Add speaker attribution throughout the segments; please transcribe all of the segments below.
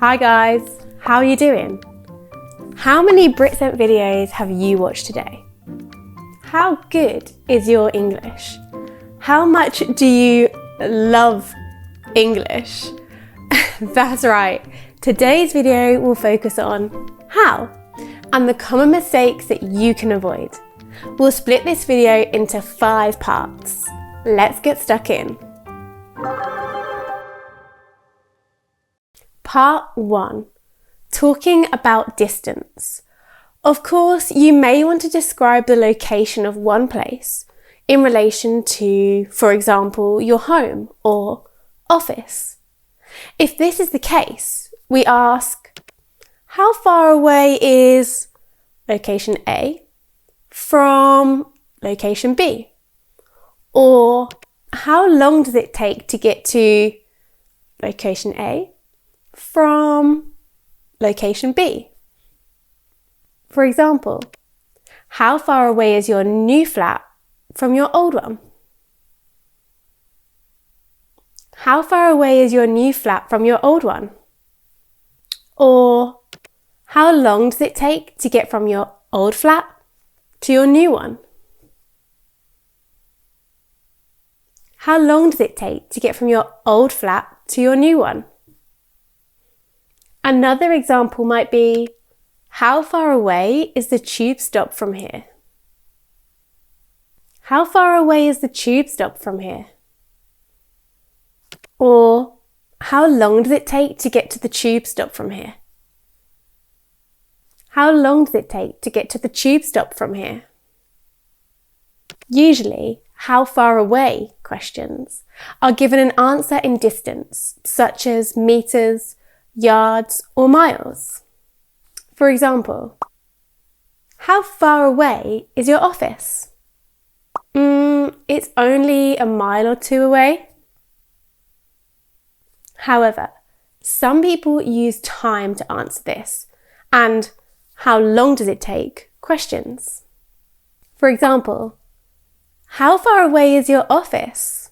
Speaker 1: Hi guys, how are you doing? How many Britsent videos have you watched today? How good is your English? How much do you love English? That's right, today's video will focus on how and the common mistakes that you can avoid. We'll split this video into 5 parts. Let's get stuck in. Part 1. Talking about distance. Of course, you may want to describe the location of one place in relation to, for example, your home or office. If this is the case, we ask, how far away is location A from location B? Or how long does it take to get to location A from location B? For example, how far away is your new flat from your old one? How far away is your new flat from your old one? Or how long does it take to get from your old flat to your new one? How long does it take to get from your old flat to your new one? Another example might be, how far away is the tube stop from here? How far away is the tube stop from here? Or, how long does it take to get to the tube stop from here? How long does it take to get to the tube stop from here? Usually, how far away questions are given an answer in distance, such as meters, yards, or miles. For example, how far away is your office? It's only a mile or 2 away. However, some people use time to answer this, and how long does it take questions. For example, how far away is your office?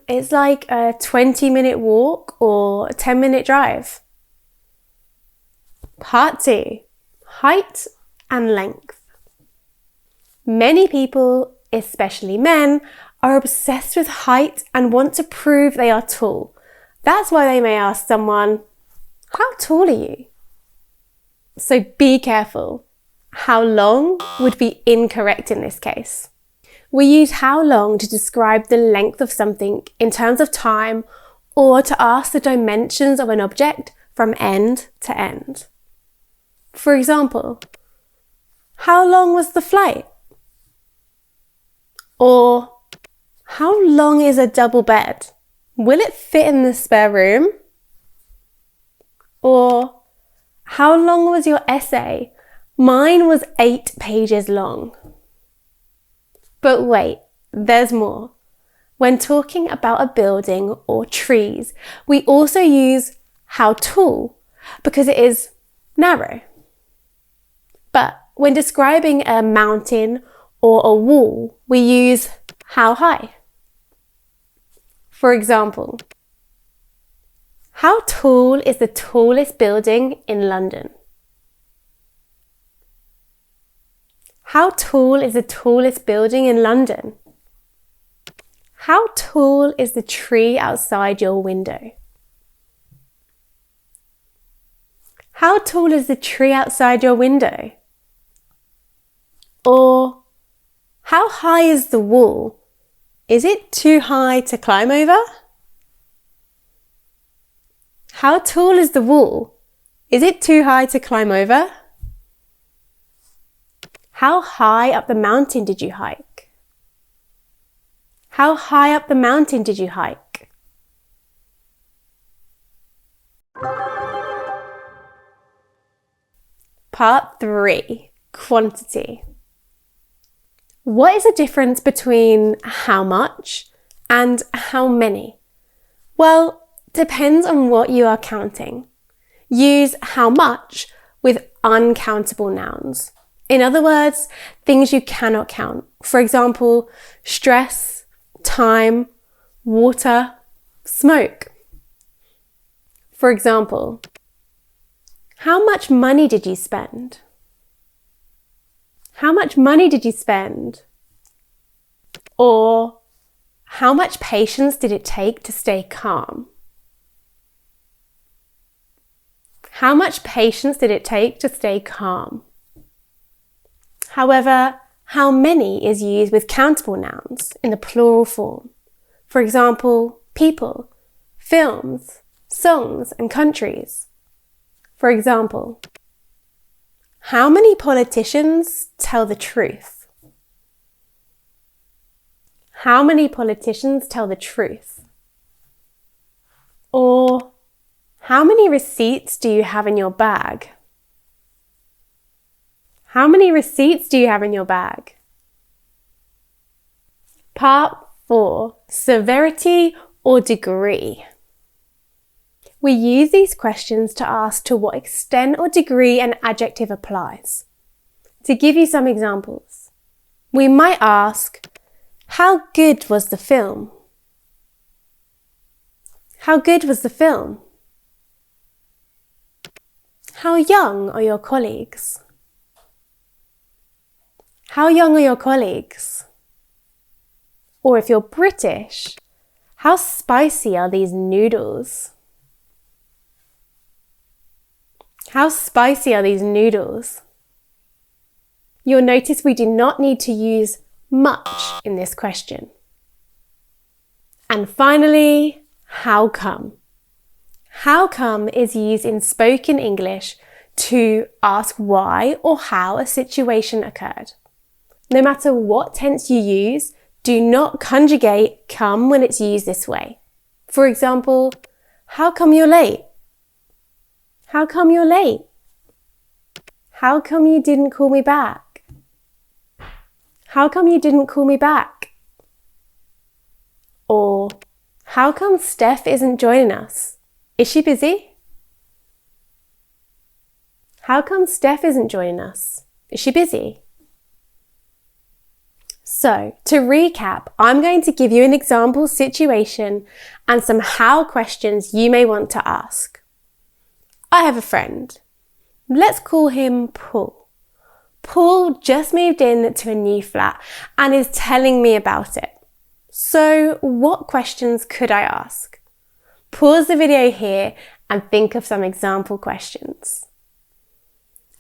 Speaker 1: It's like a 20-minute walk or a 10-minute drive. Part 2. Height and length. Many people, especially men, are obsessed with height and want to prove they are tall. That's why they may ask someone, how tall are you? So be careful. How long would be incorrect in this case. We use how long to describe the length of something in terms of time or to ask the dimensions of an object from end to end. For example, how long was the flight? Or, how long is a double bed? Will it fit in the spare room? Or, how long was your essay? Mine was 8 pages long. But wait, there's more. When talking about a building or trees, we also use how tall because it is narrow. But when describing a mountain or a wall, we use how high. For example, how tall is the tallest building in London? How tall is the tallest building in London? How tall is the tree outside your window? How tall is the tree outside your window? Or, how high is the wall? Is it too high to climb over? How tall is the wall? Is it too high to climb over? How high up the mountain did you hike? How high up the mountain did you hike? Part 3. Quantity. What is the difference between how much and how many? Well, depends on what you are counting. Use how much with uncountable nouns. In other words, things you cannot count. For example, stress, time, water, smoke. For example, how much money did you spend? How much money did you spend? Or, how much patience did it take to stay calm? How much patience did it take to stay calm? However, how many is used with countable nouns in the plural form. For example, people, films, songs, and countries. For example, how many politicians tell the truth? How many politicians tell the truth? Or, how many receipts do you have in your bag? How many receipts do you have in your bag? Part 4. Severity or degree. We use these questions to ask to what extent or degree an adjective applies. To give you some examples, we might ask, how good was the film? How good was the film? How young are your colleagues? How young are your colleagues? Or if you're British, how spicy are these noodles? How spicy are these noodles? You'll notice we do not need to use much in this question. And finally, how come? How come is used in spoken English to ask why or how a situation occurred. No matter what tense you use, do not conjugate come when it's used this way. For example, how come you're late? How come you're late? How come you didn't call me back? How come you didn't call me back? Or, how come Steph isn't joining us? Is she busy? How come Steph isn't joining us? Is she busy? So, to recap, I'm going to give you an example situation and some how questions you may want to ask. I have a friend. Let's call him Paul. Paul just moved in to a new flat and is telling me about it. So, what questions could I ask? Pause the video here and think of some example questions.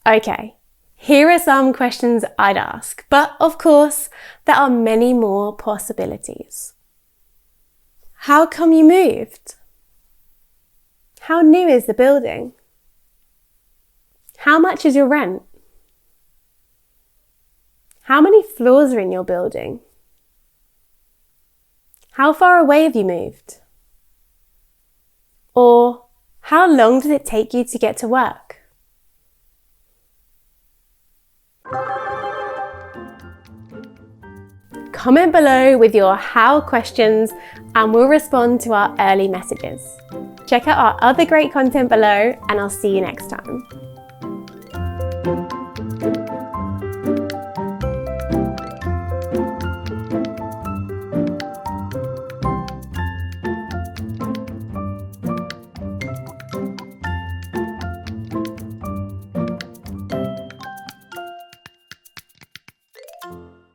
Speaker 1: Okay, here are some questions I'd ask, but of course, there are many more possibilities. How come you moved? How new is the building? How much is your rent? How many floors are in your building? How far away have you moved? Or, how long does it take you to get to work? Comment below with your how questions and we'll respond to our early messages. Check out our other great content below and I'll see you next time.